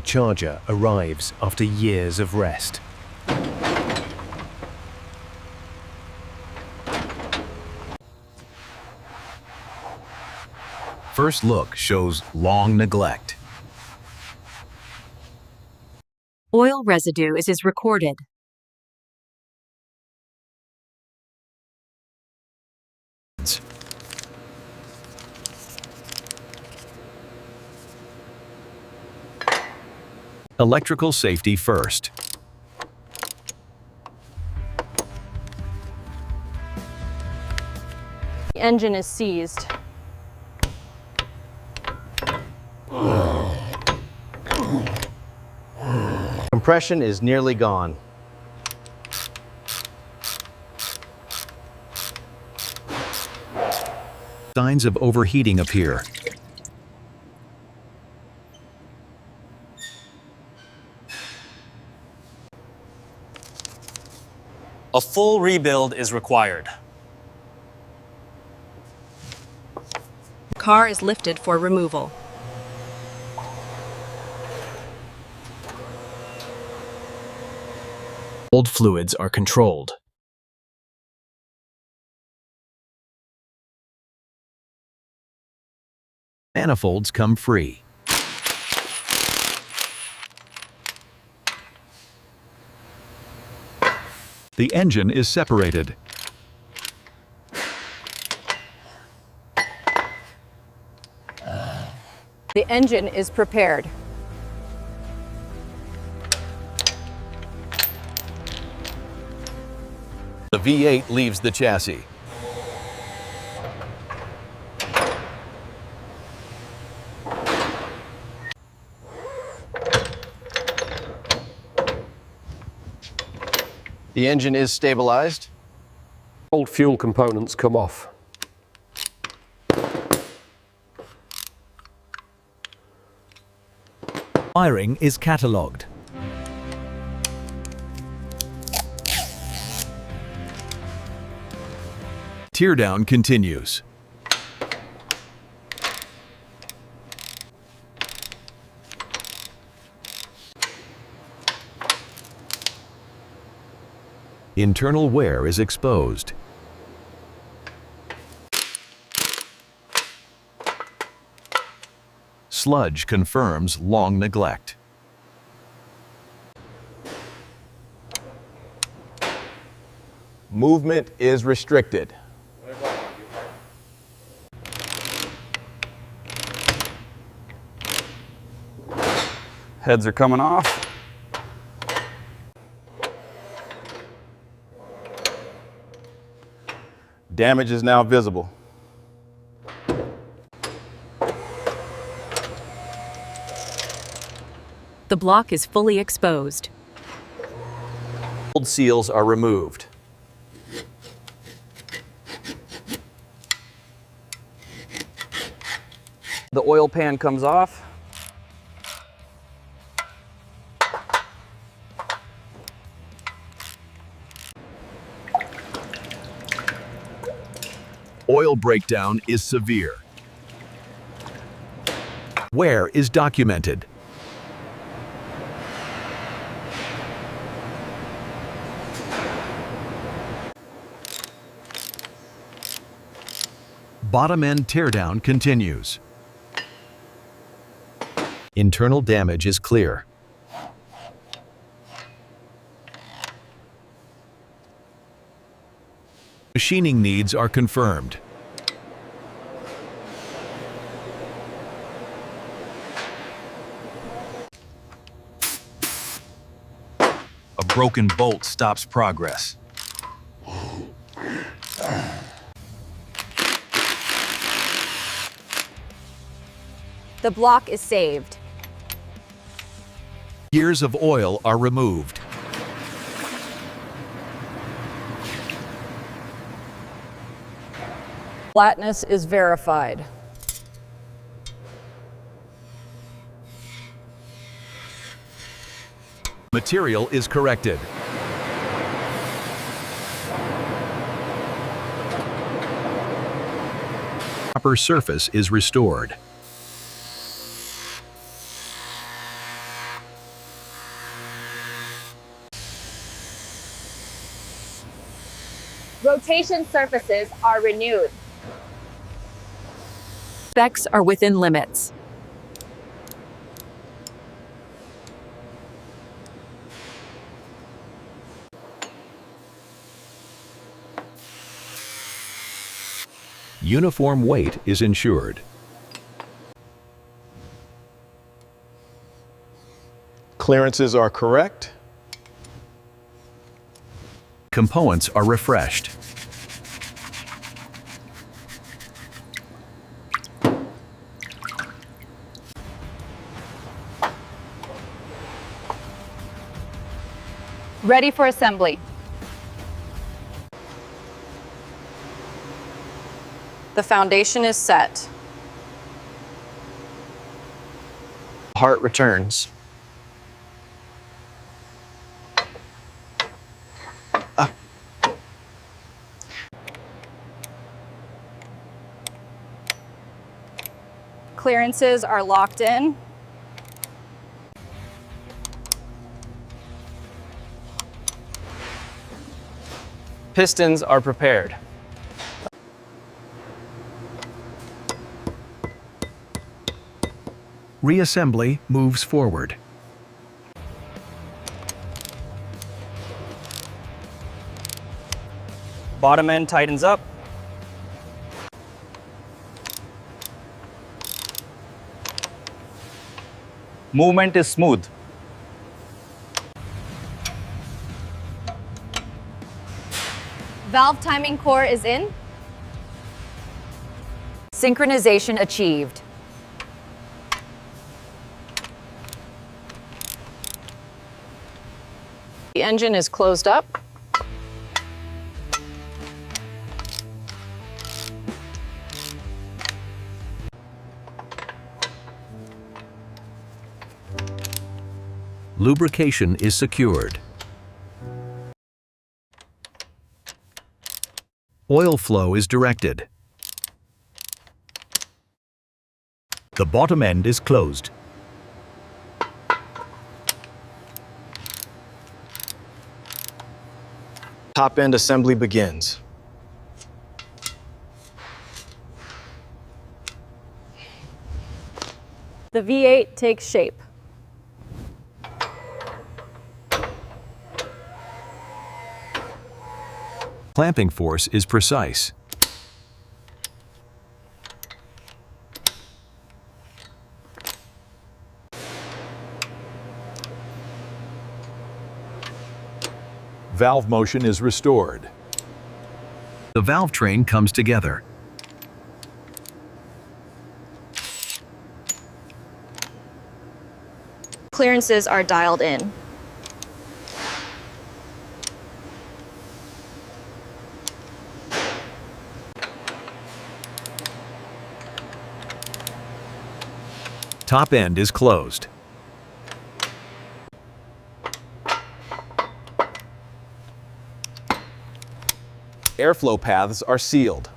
supercharger arrives after years of rest. First look shows long neglect. Oil residue is recorded. Electrical safety first. The engine is seized. Compression is nearly gone. Signs of overheating appear. A full rebuild is required. Car is lifted for removal. Old fluids are controlled. Manifolds come free. The engine is separated. The engine is prepared. The V8 leaves the chassis. The engine is stabilized. Old fuel components come off. Wiring is catalogued. Teardown continues. Internal wear is exposed. Sludge confirms long neglect. Movement is restricted. Heads are coming off. Damage is now visible. The block is fully exposed. Old seals are removed. The oil pan comes off. Oil breakdown is severe. Wear is documented. Bottom end teardown continues. Internal damage is clear. Machining needs are confirmed. A broken bolt stops progress. The block is saved. Years of oil are removed. Flatness is verified. Material is corrected. Proper surface is restored. Rotation surfaces are renewed. Specs are within limits. Uniform weight is ensured. Clearances are correct. Components are refreshed. Ready for assembly. The foundation is set. Heart returns. Clearances are locked in. Pistons are prepared. Reassembly moves forward. Bottom end tightens up. Movement is smooth. Valve timing core is in. Synchronization achieved. The engine is closed up. Lubrication is secured. Oil flow is directed. The bottom end is closed. Top end assembly begins. The V8 takes shape. Clamping force is precise. Valve motion is restored. The valve train comes together. Clearances are dialed in. Top end is closed. Airflow paths are sealed.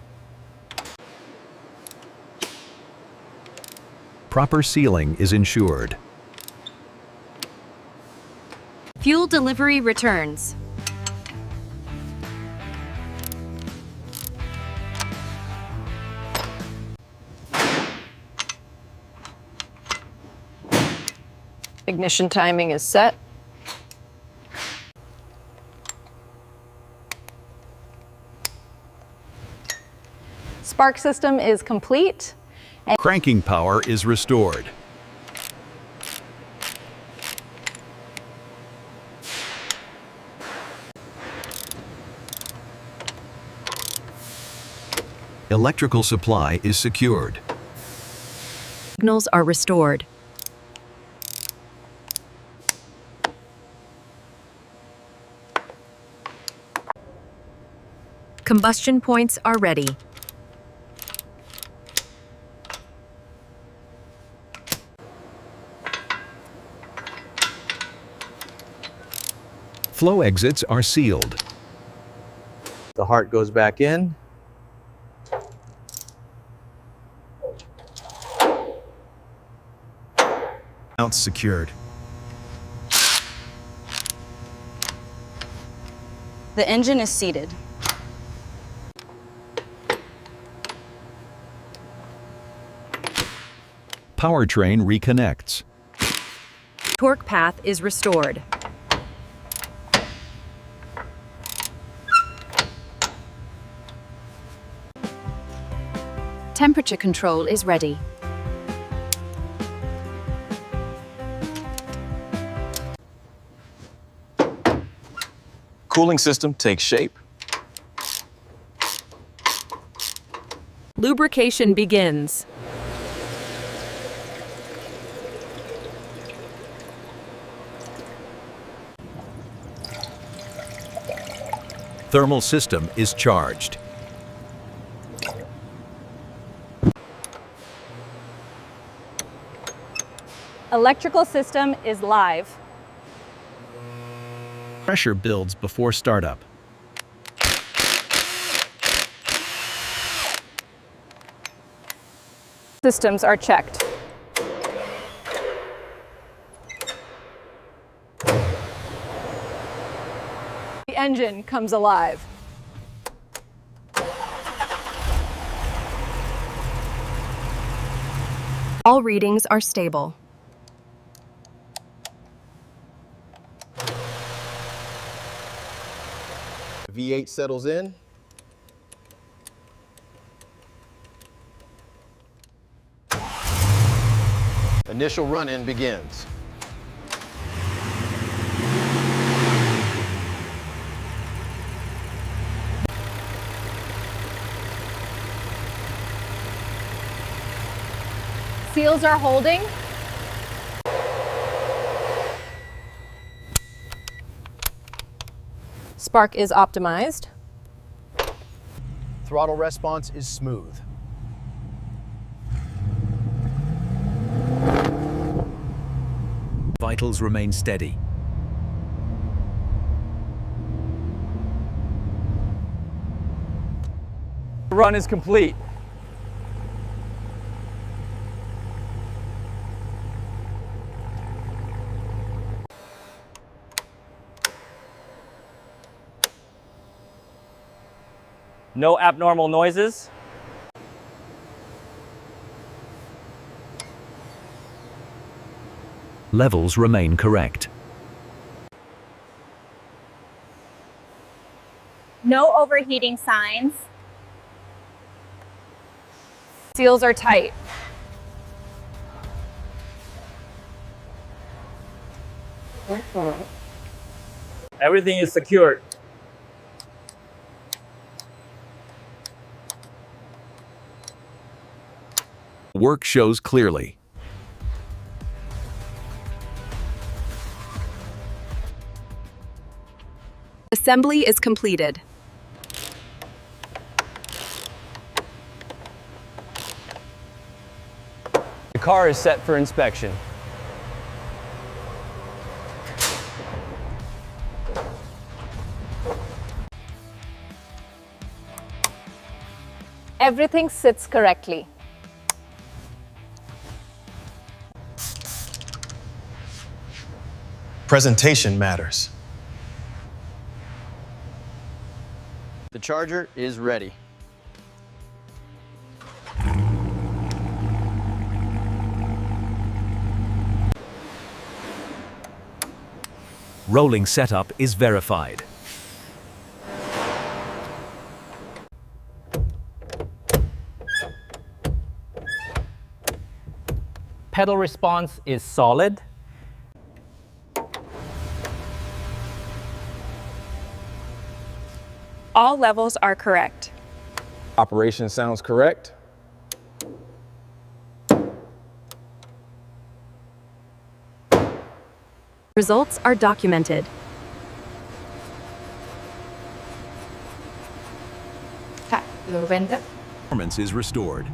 Proper sealing is ensured. Fuel delivery returns. Ignition timing is set. Spark system is complete. Cranking power is restored. Electrical supply is secured. Signals are restored. Combustion points are ready. Flow exits are sealed. The heart goes back in. Mounts secured. The engine is seated. Powertrain reconnects. Torque path is restored. Temperature control is ready. Cooling system takes shape. Lubrication begins. Thermal system is charged. Electrical system is live. Pressure builds before startup. Systems are checked. The engine comes alive. All readings are stable. V8 settles in. Initial run-in begins. Seals are holding. Spark is optimized. Throttle response is smooth. Vitals remain steady. The run is complete. No abnormal noises. Levels remain correct. No overheating signs. Seals are tight. Everything is secured. Work shows clearly. Assembly is completed. The car is set for inspection. Everything sits correctly. Presentation matters. The charger is ready. Rolling setup is verified. Pedal response is solid. All levels are correct. Operation sounds correct. Results are documented. Performance is restored.